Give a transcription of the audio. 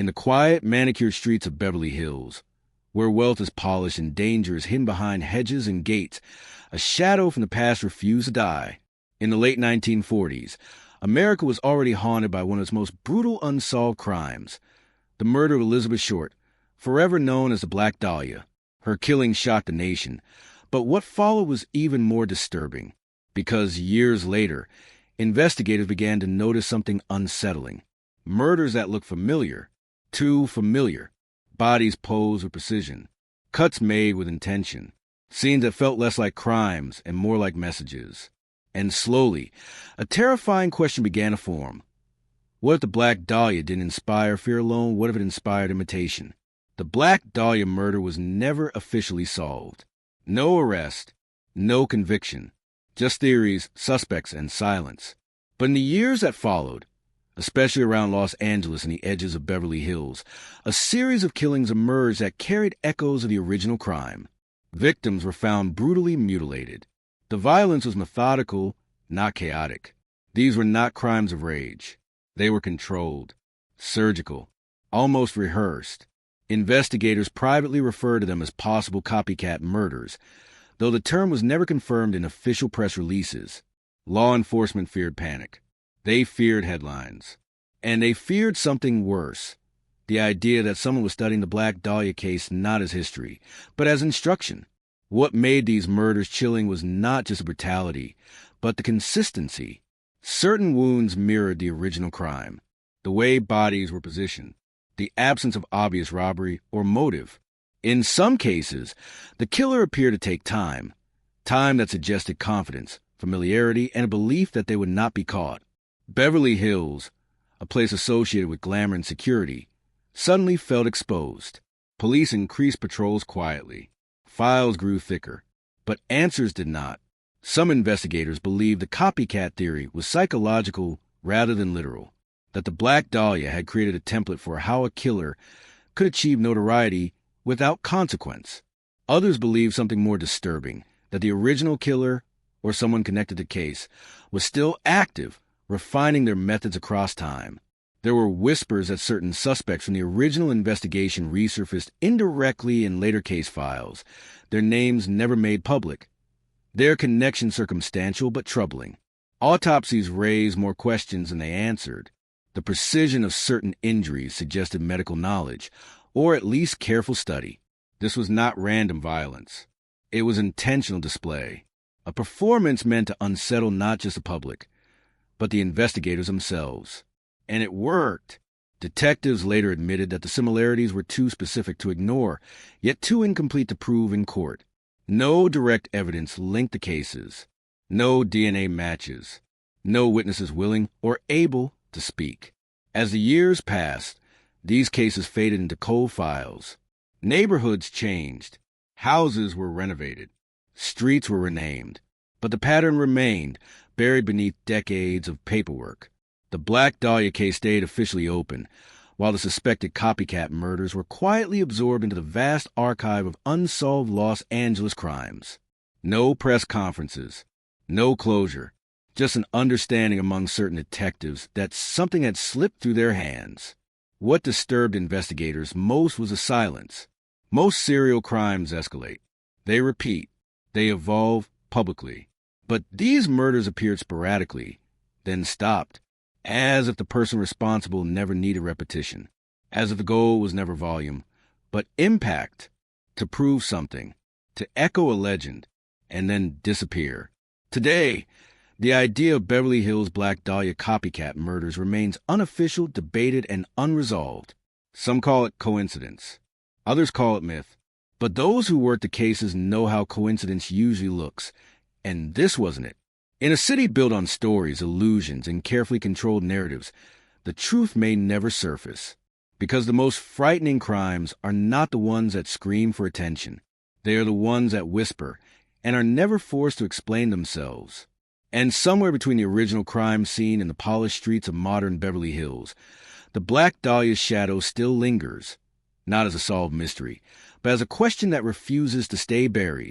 In the quiet, manicured streets of Beverly Hills, where wealth is polished and danger is hidden behind hedges and gates, a shadow from the past refused to die. In the late 1940s, America was already haunted by one of its most brutal unsolved crimes, the murder of Elizabeth Short, forever known as the Black Dahlia. Her killing shocked the nation, but what followed was even more disturbing, because years later, investigators began to notice something unsettling. Murders that looked familiar, too familiar, bodies posed with precision, cuts made with intention, scenes that felt less like crimes and more like messages. And slowly, a terrifying question began to form. What if the Black Dahlia didn't inspire fear alone? What if it inspired imitation? The Black Dahlia murder was never officially solved. No arrest, no conviction, just theories, suspects, and silence. But in the years that followed, especially around Los Angeles and the edges of Beverly Hills, a series of killings emerged that carried echoes of the original crime. Victims were found brutally mutilated. The violence was methodical, not chaotic. These were not crimes of rage. They were controlled, surgical, almost rehearsed. Investigators privately referred to them as possible copycat murders, though the term was never confirmed in official press releases. Law enforcement feared panic. They feared headlines. And they feared something worse, the idea that someone was studying the Black Dahlia case not as history, but as instruction. What made these murders chilling was not just brutality, but the consistency. Certain wounds mirrored the original crime, the way bodies were positioned, the absence of obvious robbery or motive. In some cases, the killer appeared to take time that suggested confidence, familiarity, and a belief that they would not be caught. Beverly Hills, a place associated with glamour and security, suddenly felt exposed. Police increased patrols quietly. Files grew thicker, but answers did not. Some investigators believed the copycat theory was psychological rather than literal, that the Black Dahlia had created a template for how a killer could achieve notoriety without consequence. Others believed something more disturbing, that the original killer, or someone connected to the case, was still active, refining their methods across time. There were whispers that certain suspects from the original investigation resurfaced indirectly in later case files, their names never made public. Their connection circumstantial but troubling. Autopsies raised more questions than they answered. The precision of certain injuries suggested medical knowledge, or at least careful study. This was not random violence. It was intentional display, a performance meant to unsettle not just the public, but the investigators themselves. And it worked. Detectives later admitted that the similarities were too specific to ignore, yet too incomplete to prove in court. No direct evidence linked the cases. No DNA matches. No witnesses willing or able to speak. As the years passed, these cases faded into cold files. Neighborhoods changed. Houses were renovated. Streets were renamed. But the pattern remained, buried beneath decades of paperwork. The Black Dahlia case stayed officially open, while the suspected copycat murders were quietly absorbed into the vast archive of unsolved Los Angeles crimes. No press conferences, no closure, just an understanding among certain detectives that something had slipped through their hands. What disturbed investigators most was the silence. Most serial crimes escalate. They repeat. They evolve publicly. But these murders appeared sporadically, then stopped, as if the person responsible never needed repetition, as if the goal was never volume, but impact, to prove something, to echo a legend, and then disappear. Today, the idea of Beverly Hills Black Dahlia copycat murders remains unofficial, debated, and unresolved. Some call it coincidence. Others call it myth. But those who work the cases know how coincidence usually looks, and this wasn't it. In a city built on stories, illusions, and carefully controlled narratives, the truth may never surface. Because the most frightening crimes are not the ones that scream for attention. They are the ones that whisper and are never forced to explain themselves. And somewhere between the original crime scene and the polished streets of modern Beverly Hills, the Black Dahlia's shadow still lingers, not as a solved mystery, but as a question that refuses to stay buried.